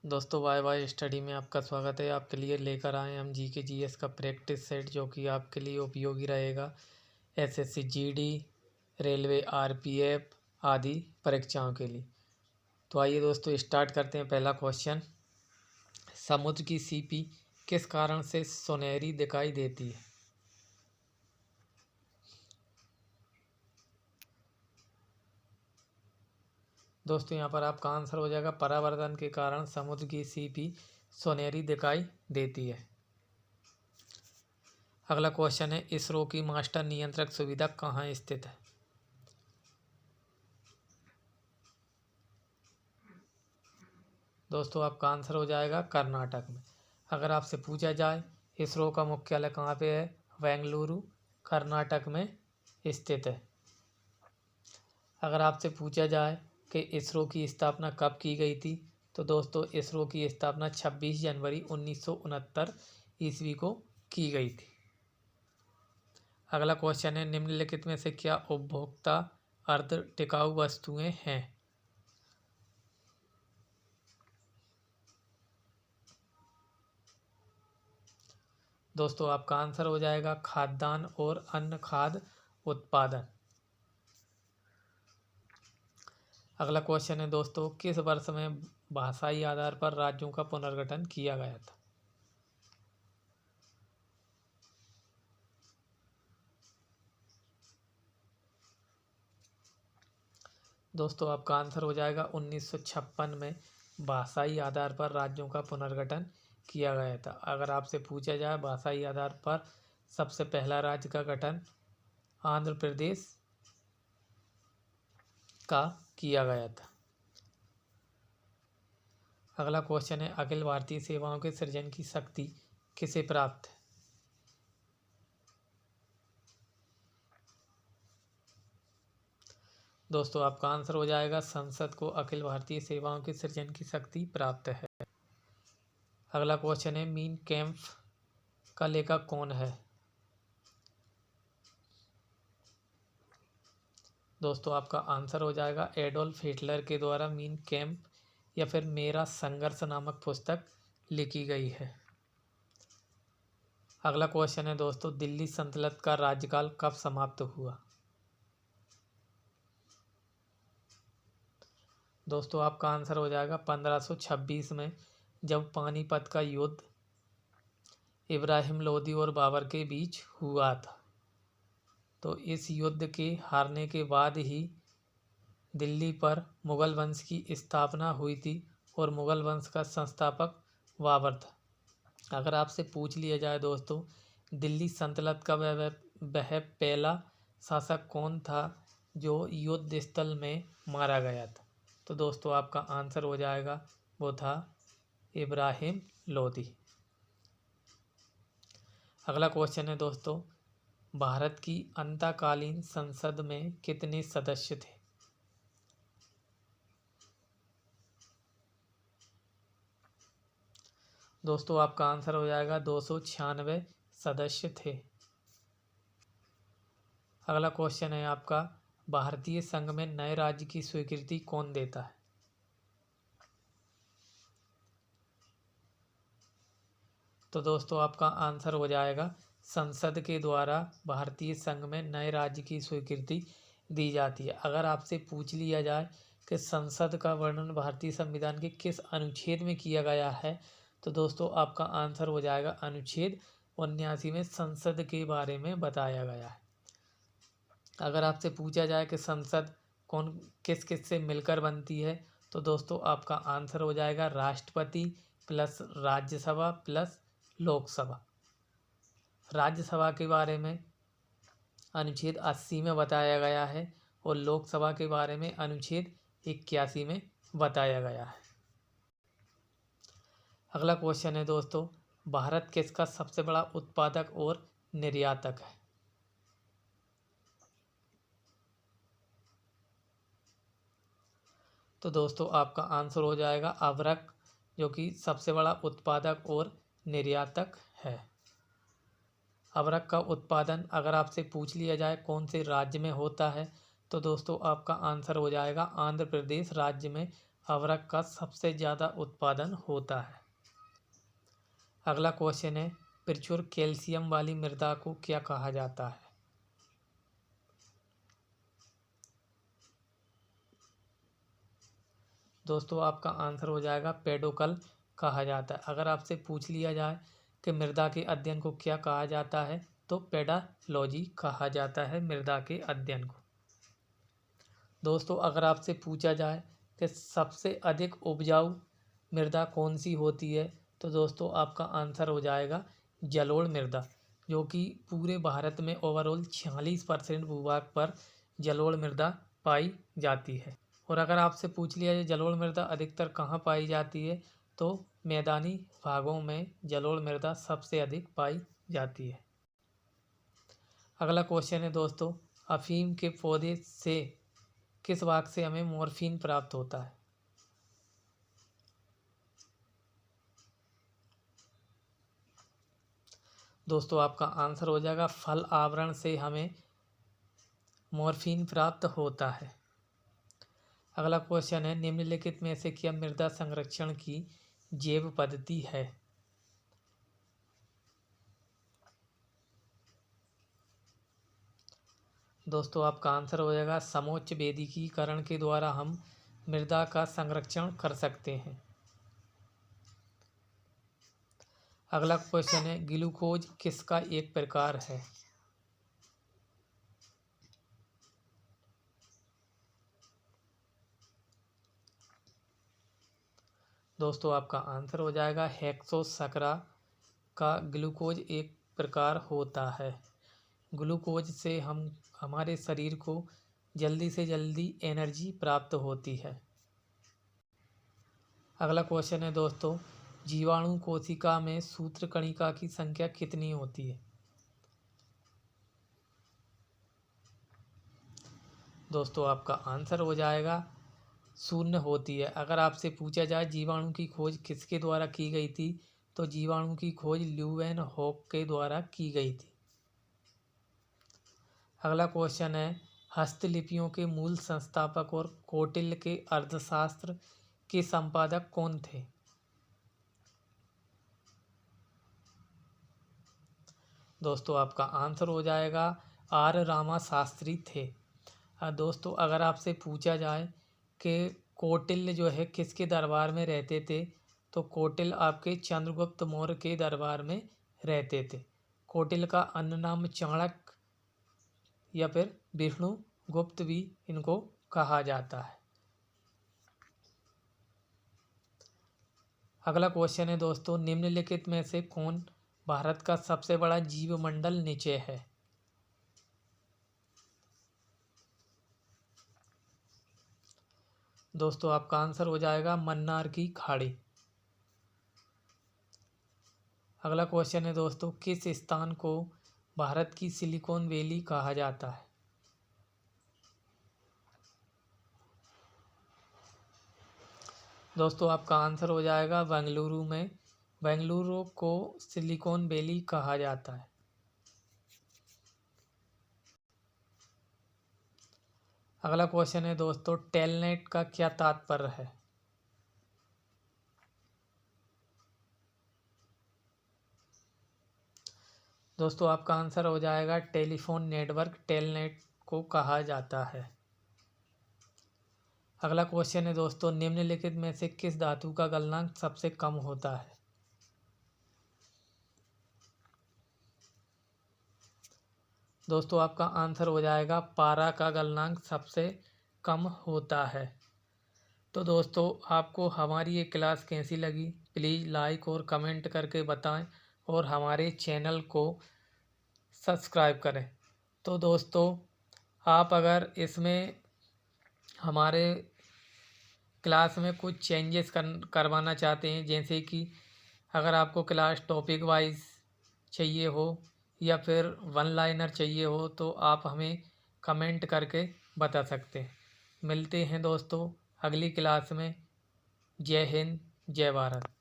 दोस्तों Y Y study में आपका स्वागत है। आपके लिए लेकर आए हम जी के जी एस का प्रैक्टिस सेट जो कि आपके लिए उपयोगी रहेगा एसएससी जीडी, रेलवे, आरपीएफ आदि परीक्षाओं के लिए। तो आइए दोस्तों स्टार्ट करते हैं। पहला क्वेश्चन, समुद्र की सीपी किस कारण से सुनहरी दिखाई देती है? दोस्तों यहाँ पर आपका आंसर हो जाएगा परावर्तन के कारण समुद्र की सीपी सुनहरी दिखाई देती है। अगला क्वेश्चन है, इसरो की मास्टर नियंत्रक सुविधा कहाँ स्थित है? दोस्तों आपका आंसर हो जाएगा कर्नाटक में। अगर आपसे पूछा जाए इसरो का मुख्यालय कहाँ पे है? बेंगलुरु, कर्नाटक में स्थित है। अगर आपसे पूछा जाए कि इसरो की स्थापना कब की गई थी, तो दोस्तों इसरो की स्थापना 26 जनवरी 1969 ईस्वी को की गई थी। अगला क्वेश्चन है, निम्नलिखित में से क्या उपभोक्ता अर्ध टिकाऊ वस्तुएं हैं? दोस्तों आपका आंसर हो जाएगा खाद्यान्न और अन्न खाद्य उत्पादन। अगला क्वेश्चन है दोस्तों, किस वर्ष में भाषाई आधार पर राज्यों का पुनर्गठन किया गया था? दोस्तों आपका आंसर हो जाएगा 1956 में भाषाई आधार पर राज्यों का पुनर्गठन किया गया था। अगर आपसे पूछा जाए भाषाई आधार पर सबसे पहला राज्य का गठन आंध्र प्रदेश का किया गया था। अगला क्वेश्चन है, अखिल भारतीय सेवाओं के सृजन की शक्ति किसे प्राप्त है? दोस्तों आपका आंसर हो जाएगा संसद को अखिल भारतीय सेवाओं के सृजन की शक्ति प्राप्त है। अगला क्वेश्चन है, मीन कैम्फ का लेखक कौन है? दोस्तों आपका आंसर हो जाएगा एडोल्फ हिटलर के द्वारा मीन कैम्प या फिर मेरा संघर्ष नामक पुस्तक लिखी गई है। अगला क्वेश्चन है दोस्तों, दिल्ली सल्तनत का राज्यकाल कब समाप्त हुआ? दोस्तों आपका आंसर हो जाएगा 1526 में, जब पानीपत का युद्ध इब्राहिम लोदी और बाबर के बीच हुआ था। तो इस युद्ध के हारने के बाद ही दिल्ली पर मुगल वंश की स्थापना हुई थी और मुगल वंश का संस्थापक बाबर था। अगर आपसे पूछ लिया जाए दोस्तों दिल्ली सल्तनत का वह पहला शासक कौन था जो युद्ध स्थल में मारा गया था, तो दोस्तों आपका आंसर हो जाएगा वो था इब्राहिम लोदी। अगला क्वेश्चन है दोस्तों, भारत की अंतकालीन संसद में कितने सदस्य थे? दोस्तों आपका आंसर हो जाएगा 296 सदस्य थे। अगला क्वेश्चन है आपका, भारतीय संघ में नए राज्य की स्वीकृति कौन देता है? तो दोस्तों आपका आंसर हो जाएगा संसद के द्वारा भारतीय संघ में नए राज्य की स्वीकृति दी जाती है। अगर आपसे पूछ लिया जाए कि संसद का वर्णन भारतीय संविधान के किस अनुच्छेद में किया गया है, तो दोस्तों आपका आंसर हो जाएगा अनुच्छेद 79 में संसद के बारे में बताया गया है। अगर आपसे पूछा जाए कि संसद कौन किस किस से मिलकर बनती है, तो दोस्तों आपका आंसर हो जाएगा राष्ट्रपति प्लस राज्यसभा प्लस लोकसभा। राज्यसभा के बारे में अनुच्छेद 80 में बताया गया है और लोकसभा के बारे में अनुच्छेद 81 में बताया गया है। अगला क्वेश्चन है दोस्तों, भारत किसका सबसे बड़ा उत्पादक और निर्यातक है? तो दोस्तों आपका आंसर हो जाएगा अबरख, जो कि सबसे बड़ा उत्पादक और निर्यातक है। अबरख का उत्पादन अगर आपसे पूछ लिया जाए कौन से राज्य में होता है, तो दोस्तों आपका आंसर हो जाएगा आंध्र प्रदेश राज्य में अवरक का सबसे ज़्यादा उत्पादन होता है। अगला क्वेश्चन है, प्रचुर कैल्शियम वाली मृदा को क्या कहा जाता है? दोस्तों आपका आंसर हो जाएगा पेडोकल कहा जाता है। अगर आपसे पूछ लिया जाए कि मृदा के अध्ययन को क्या कहा जाता है, तो पेडालॉजी कहा जाता है मृदा के अध्ययन को। दोस्तों अगर आपसे पूछा जाए कि सबसे अधिक उपजाऊ मृदा कौन सी होती है, तो दोस्तों आपका आंसर हो जाएगा जलोढ़ मृदा, जो कि पूरे भारत में ओवरऑल 46% भूभाग पर जलोढ़ मृदा पाई जाती है। और अगर आपसे पूछ लिया जाए जलोढ़ मृदा अधिकतर कहाँ पाई जाती है, तो मैदानी भागों में जलोढ़ मृदा सबसे अधिक पाई जाती है। अगला क्वेश्चन है दोस्तों, अफीम के पौधे से किस भाग से हमें मॉर्फिन प्राप्त होता है? दोस्तों आपका आंसर हो जाएगा फल आवरण से हमें मॉर्फिन प्राप्त होता है। अगला क्वेश्चन है, निम्नलिखित में से क्या मृदा संरक्षण की जैव पद्धति है? दोस्तों आपका आंसर हो जाएगा समोच्च वेदिकीकरण के द्वारा हम मृदा का संरक्षण कर सकते हैं। अगला क्वेश्चन है, ग्लूकोज किसका एक प्रकार है? दोस्तों आपका आंसर हो जाएगा हेक्सोसकरा का ग्लूकोज एक प्रकार होता है। ग्लूकोज से हम हमारे शरीर को जल्दी से जल्दी एनर्जी प्राप्त होती है। अगला क्वेश्चन है दोस्तों, जीवाणु कोशिका में सूत्रकणिका की संख्या कितनी होती है? दोस्तों आपका आंसर हो जाएगा 0 होती है। अगर आपसे पूछा जाए जीवाणु की खोज किसके द्वारा की गई थी, तो जीवाणु की खोज ल्यूवेनहॉक के द्वारा की गई थी। अगला क्वेश्चन है, हस्तलिपियों के मूल संस्थापक और कौटिल्य के अर्थशास्त्र के संपादक कौन थे? दोस्तों आपका आंसर हो जाएगा आर रामा शास्त्री थे। दोस्तों अगर आपसे पूछा जाए कि कौटिल्य जो है किसके दरबार में रहते थे, तो कौटिल्य आपके चंद्रगुप्त मौर्य के दरबार में रहते थे। कौटिल्य का अन्य नाम चाणक्य या फिर विष्णुगुप्त भी इनको कहा जाता है। अगला क्वेश्चन है दोस्तों, निम्नलिखित में से कौन भारत का सबसे बड़ा जीवमंडल निचय है? दोस्तों आपका आंसर हो जाएगा मन्नार की खाड़ी। अगला क्वेश्चन है दोस्तों, किस स्थान को भारत की सिलिकॉन वैली कहा जाता है? दोस्तों आपका आंसर हो जाएगा बेंगलुरु में। बेंगलुरु को सिलिकॉन वैली कहा जाता है। अगला क्वेश्चन है दोस्तों, टेलनेट का क्या तात्पर्य है? दोस्तों आपका आंसर हो जाएगा टेलीफोन नेटवर्क टेलनेट को कहा जाता है। अगला क्वेश्चन है दोस्तों, निम्नलिखित में से किस धातु का गलनांक सबसे कम होता है? दोस्तों आपका आंसर हो जाएगा पारा का गलनांक सबसे कम होता है। तो दोस्तों आपको हमारी ये क्लास कैसी लगी, प्लीज़ लाइक और कमेंट करके बताएं और हमारे चैनल को सब्सक्राइब करें। तो दोस्तों आप अगर इसमें हमारे क्लास में कुछ चेंजेस करवाना चाहते हैं, जैसे कि अगर आपको क्लास टॉपिक वाइज चाहिए हो या फिर वन लाइनर चाहिए हो, तो आप हमें कमेंट करके बता सकते हैं। मिलते हैं दोस्तों अगली क्लास में। जय हिंद, जय भारत।